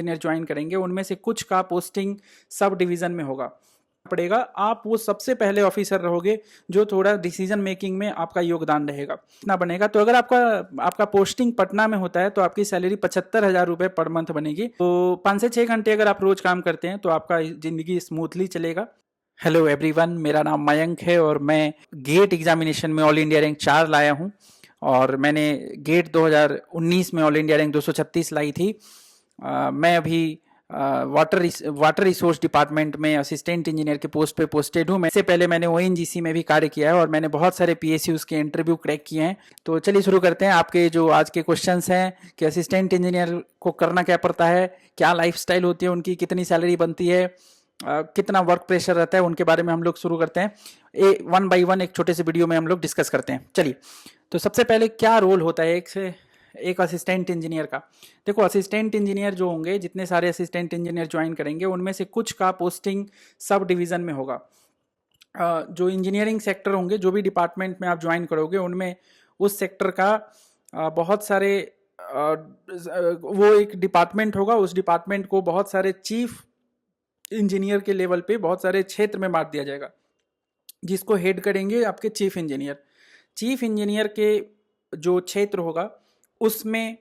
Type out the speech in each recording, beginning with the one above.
Engineer join करेंगे उनमें से कुछ का पोस्टिंग सब डिवीज़न में होगा पड़ेगा। आप वो सबसे पहले ऑफिसर रहोगे जो थोड़ा डिसीजन मेकिंग में आपका योगदान रहेगा इतना बनेगा। तो अगर आपका आपका पोस्टिंग पटना में होता है तो आपकी सैलरी 75,000 रुपये पर मंथ बनेगी। तो 5 से 6 घंटे अगर आप रोज काम करते हैं तो आपका ज़िंदगी स्मूथली चलेगा। हेलो एवरीवन, मेरा नाम मयंक है और मैं गेट एग्जामिनेशन में ऑल इंडिया रैंक 4 लाया हूँ और मैंने गेट 2019 में ऑल इंडिया रैंक 236 लाई थी। मैं अभी वाटर रिसोर्स डिपार्टमेंट में असिस्टेंट इंजीनियर के पोस्ट पे पोस्टेड हूँ। इससे पहले मैंने ओएनजीसी में भी कार्य किया है और मैंने बहुत सारे पीएसयूज के इंटरव्यू क्रैक किए हैं। तो चलिए शुरू करते हैं। आपके जो आज के क्वेश्चंस हैं कि असिस्टेंट इंजीनियर को करना क्या पड़ता है, क्या लाइफस्टाइल होती है उनकी, कितनी सैलरी बनती है, कितना वर्क प्रेशर रहता है, उनके बारे में हम लोग शुरू करते हैं। वन बाई वन एक छोटे से वीडियो में हम लोग डिस्कस करते हैं। चलिए, तो सबसे पहले क्या रोल होता है एक असिस्टेंट इंजीनियर का। देखो, असिस्टेंट इंजीनियर जो होंगे, जितने सारे असिस्टेंट इंजीनियर ज्वाइन करेंगे उनमें से कुछ का पोस्टिंग सब डिवीज़न में होगा। जो इंजीनियरिंग सेक्टर होंगे, जो भी डिपार्टमेंट में आप ज्वाइन करोगे उनमें उस सेक्टर का बहुत सारे वो एक डिपार्टमेंट होगा। उस डिपार्टमेंट को बहुत सारे चीफ इंजीनियर के लेवल पे बहुत सारे क्षेत्र में बांट दिया जाएगा, जिसको हेड करेंगे आपके चीफ इंजीनियर। चीफ इंजीनियर के जो क्षेत्र होगा उसमें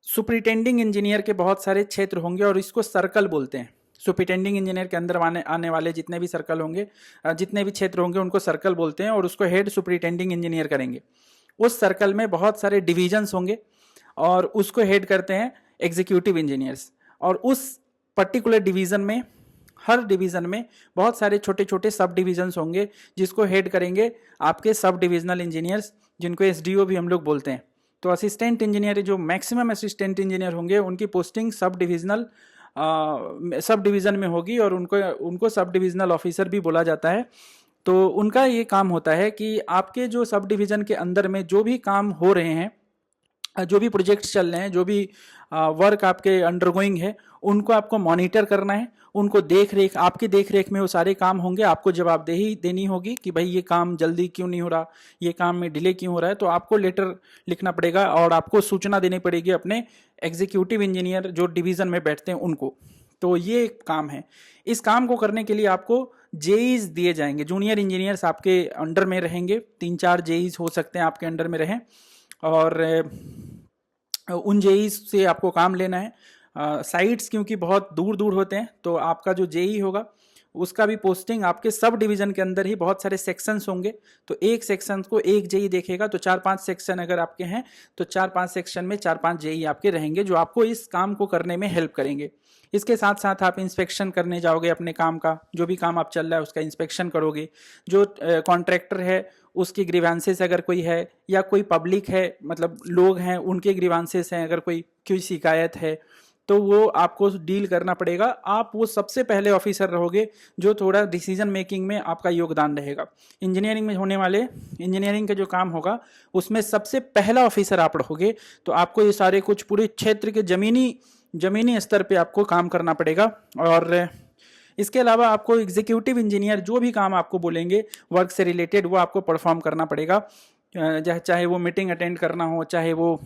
सुपरिटेंडिंग इंजीनियर के बहुत सारे क्षेत्र होंगे और इसको सर्कल बोलते हैं। सुपरिटेंडिंग इंजीनियर के अंदर आने वाले जितने भी सर्कल होंगे, जितने भी क्षेत्र होंगे उनको सर्कल बोलते हैं और उसको हेड सुपरिटेंडिंग इंजीनियर करेंगे। उस सर्कल में बहुत सारे डिविजन्स होंगे और उसको हेड करते हैं एग्जीक्यूटिव इंजीनियर्स। और उस पर्टिकुलर डिवीज़न में, हर डिवीज़न में बहुत सारे छोटे छोटे सब डिविजन्स होंगे जिसको हेड करेंगे आपके सब डिविजनल इंजीनियर्स, जिनको एसडीओ भी हम लोग बोलते हैं। तो असिस्टेंट इंजीनियर, जो मैक्सिमम असिस्टेंट इंजीनियर होंगे उनकी पोस्टिंग सब डिवीज़न में होगी और उनको सब डिविजनल ऑफिसर भी बोला जाता है। तो उनका ये काम होता है कि आपके जो सब डिवीज़न के अंदर में जो भी काम हो रहे हैं, जो भी प्रोजेक्ट्स चल रहे हैं, जो भी वर्क आपके अंडरगोइंग है, उनको आपको मॉनिटर करना है। उनको आपकी देख रेख में वो सारे काम होंगे। आपको जवाबदेही देनी होगी कि भाई ये काम जल्दी क्यों नहीं हो रहा, ये काम में डिले क्यों हो रहा है। तो आपको लेटर लिखना पड़ेगा और आपको सूचना देनी पड़ेगी अपने एग्जीक्यूटिव इंजीनियर जो डिवीज़न में बैठते हैं उनको। तो ये एक काम है। इस काम को करने के लिए आपको जेईज दिए जाएंगे। जूनियर इंजीनियर्स आपके अंडर में रहेंगे, 3-4 जेईज हो सकते हैं आपके अंडर में रहें और उन जेईज से आपको काम लेना है। साइट्स क्योंकि बहुत दूर दूर होते हैं तो आपका जो जेई होगा उसका भी पोस्टिंग आपके सब डिवीज़न के अंदर ही बहुत सारे सेक्शंस होंगे। तो एक सेक्शन को एक जेई देखेगा। तो 4-5 सेक्शन अगर आपके हैं तो 4-5 सेक्शन में 4-5 जेई आपके रहेंगे जो आपको इस काम को करने में हेल्प करेंगे। इसके साथ साथ आप इंस्पेक्शन करने जाओगे अपने काम का, जो भी काम आप चल रहा है उसका इंस्पेक्शन करोगे। जो कॉन्ट्रैक्टर है उसकी ग्रीवांसेस अगर कोई है, या कोई पब्लिक है, मतलब लोग हैं उनके ग्रीवांसेस हैं, अगर कोई शिकायत है तो वो आपको डील करना पड़ेगा। आप वो सबसे पहले ऑफिसर रहोगे जो थोड़ा डिसीजन मेकिंग में आपका योगदान रहेगा। इंजीनियरिंग में होने वाले इंजीनियरिंग का जो काम होगा उसमें सबसे पहला ऑफिसर आप रहोगे। तो आपको ये सारे कुछ पूरे क्षेत्र के जमीनी स्तर पे आपको काम करना पड़ेगा। और इसके अलावा आपको एग्जीक्यूटिव इंजीनियर जो भी काम आपको बोलेंगे वर्क से रिलेटेड, वो आपको परफॉर्म करना पड़ेगा। चाहे वो मीटिंग अटेंड करना हो, चाहे वो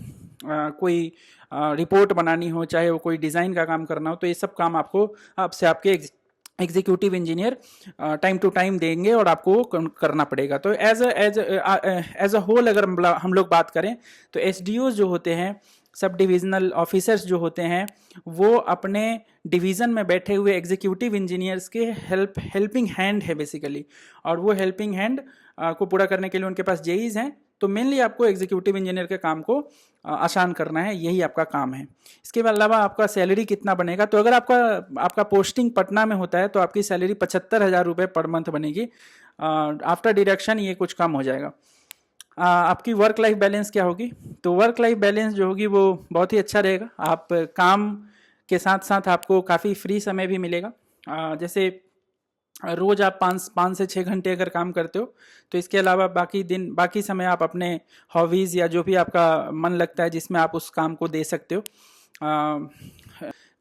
कोई रिपोर्ट बनानी हो, चाहे वो कोई डिज़ाइन का काम करना हो, तो ये सब काम आपसे आपके executive engineer time to time देंगे और आपको करना पड़ेगा। तो एज अ होल अगर हम लोग बात करें तो एसडीओ जो होते हैं, सब डिविजनल ऑफिसर्स जो होते हैं, वो अपने डिवीज़न में बैठे हुए एग्जीक्यूटिव इंजीनियर्स के हेल्पिंग हैंड है बेसिकली। और वो हेल्पिंग हैंड को पूरा करने के लिए उनके पास जेईज हैं। तो मेनली आपको एग्जीक्यूटिव इंजीनियर के काम को आसान करना है, यही आपका काम है। इसके अलावा आपका सैलरी कितना बनेगा, तो अगर आपका पोस्टिंग पटना में होता है तो आपकी सैलरी 75,000 रुपये पर मंथ बनेगी। आफ्टर डिडक्शन ये कुछ कम हो जाएगा। आपकी वर्क लाइफ बैलेंस क्या होगी, तो वर्क लाइफ बैलेंस जो होगी वो बहुत ही अच्छा रहेगा। आप काम के साथ साथ आपको काफ़ी फ्री समय भी मिलेगा। जैसे रोज़ आप 5 से 6 घंटे अगर काम करते हो तो इसके अलावा बाकी समय आप अपने हॉबीज़ या जो भी आपका मन लगता है जिसमें आप उस काम को दे सकते हो।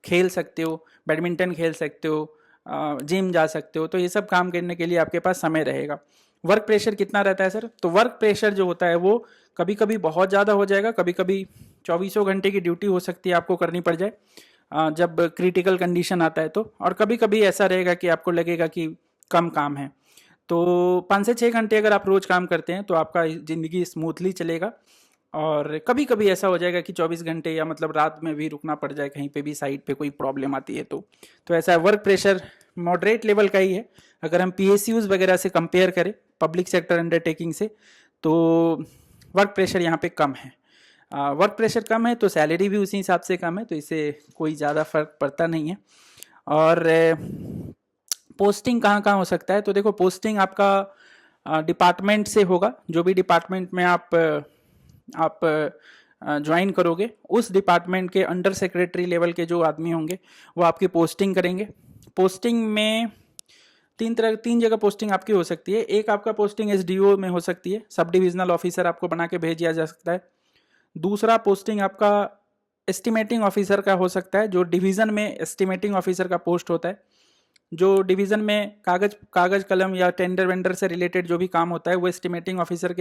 खेल सकते हो, बैडमिंटन खेल सकते हो, जिम जा सकते हो। तो ये सब काम करने के लिए आपके पास समय रहेगा। वर्क प्रेशर कितना रहता है सर, तो वर्क प्रेशर जो होता है वो कभी कभी बहुत ज़्यादा हो जाएगा, कभी कभी 24 घंटे की ड्यूटी हो सकती है आपको करनी पड़ जाए। जब क्रिटिकल कंडीशन आता है तो। और कभी कभी ऐसा रहेगा कि आपको लगेगा कि कम काम है, तो 5 से 6 घंटे अगर आप रोज़ काम करते हैं तो आपका ज़िंदगी स्मूथली चलेगा। और कभी कभी ऐसा हो जाएगा कि 24 घंटे या मतलब रात में भी रुकना पड़ जाए, कहीं पे भी साइड पे कोई प्रॉब्लम आती है तो ऐसा वर्क प्रेशर मॉडरेट लेवल का ही है। अगर हम PSUs वगैरह से कंपेयर करें, पब्लिक सेक्टर अंडरटेकिंग से, तो वर्क प्रेशर यहाँ पे कम है। वर्क प्रेशर कम है तो सैलरी भी उसी हिसाब से कम है, तो इससे कोई ज़्यादा फर्क पड़ता नहीं है। और पोस्टिंग कहाँ कहाँ हो सकता है, तो देखो पोस्टिंग आपका डिपार्टमेंट से होगा। जो भी डिपार्टमेंट में आप ज्वाइन करोगे, उस डिपार्टमेंट के अंडर सेक्रेटरी लेवल के जो आदमी होंगे वो आपकी पोस्टिंग करेंगे। पोस्टिंग में तीन जगह पोस्टिंग आपकी हो सकती है। एक आपका पोस्टिंग SDO में हो सकती है, सब डिविजनल ऑफिसर आपको बना के भेज दिया जा सकता है। दूसरा पोस्टिंग आपका एस्टिमेटिंग ऑफिसर का हो सकता है, जो डिवीज़न में एस्टिमेटिंग ऑफिसर का पोस्ट होता है। जो डिवीज़न में कागज़ कलम या टेंडर वेंडर से रिलेटेड जो भी काम होता है वो एस्टिमेटिंग ऑफिसर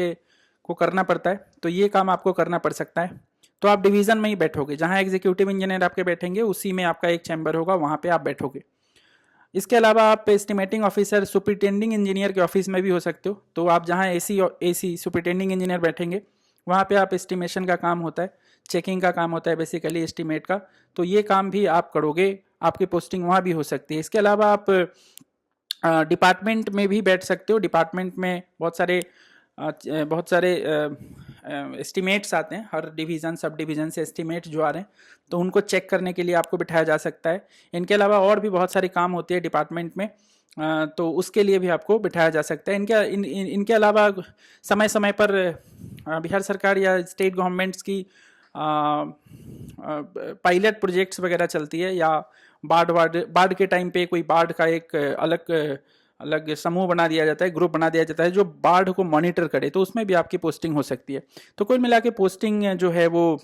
को करना पड़ता है, तो ये काम आपको करना पड़ सकता है। तो आप डिवीज़न में ही बैठोगे, जहाँ एग्जीक्यूटिव इंजीनियर आपके बैठेंगे उसी में आपका एक चैम्बर होगा, वहाँ पे आप बैठोगे। इसके अलावा आप एस्टिमेटिंग ऑफिसर सुपरिटेंडिंग इंजीनियर के ऑफिस में भी हो सकते हो। तो आप जहाँ AC सुपरिटेंडिंग इंजीनियर बैठेंगे वहाँ पे आप एस्टिमेशन का काम होता है, चेकिंग का काम होता है बेसिकली एस्टिमेट का, तो ये काम भी आप करोगे, आपकी पोस्टिंग वहाँ भी हो सकती है। इसके अलावा आप डिपार्टमेंट में भी बैठ सकते हो। डिपार्टमेंट में बहुत सारे एस्टिमेट्स आते हैं, हर डिवीज़न सब डिवीज़न से एस्टिमेट जो आ रहे हैं, तो उनको चेक करने के लिए आपको बिठाया जा सकता है। इनके अलावा और भी बहुत सारे काम होते हैं डिपार्टमेंट में, तो उसके लिए भी आपको बिठाया जा सकता है। इनके अलावा समय समय पर बिहार सरकार या स्टेट गवर्नमेंट्स की पायलट प्रोजेक्ट्स वगैरह चलती है, या बाढ़ के टाइम पे कोई बाढ़ का एक अलग समूह बना दिया जाता है, ग्रुप बना दिया जाता है जो बाढ़ को मॉनिटर करे, तो उसमें भी आपकी पोस्टिंग हो सकती है। तो कुल मिला के पोस्टिंग जो है वो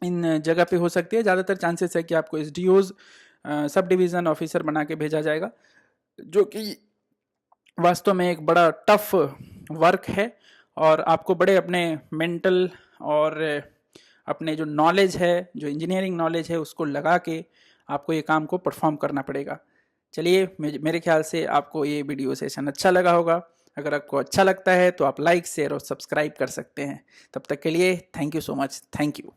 इन जगह पे हो सकती है। ज़्यादातर चांसेस है कि आपको SDOs सब डिवीज़न ऑफिसर बना के भेजा जाएगा, जो कि वास्तव में एक बड़ा टफ वर्क है, और आपको बड़े अपने मेंटल और अपने जो नॉलेज है, जो इंजीनियरिंग नॉलेज है, उसको लगा के आपको ये काम को परफॉर्म करना पड़ेगा। चलिए, मेरे ख्याल से आपको ये वीडियो सेशन अच्छा लगा होगा। अगर आपको अच्छा लगता है तो आप लाइक, शेयर और सब्सक्राइब कर सकते हैं। तब तक के लिए thank you so much. Thank you.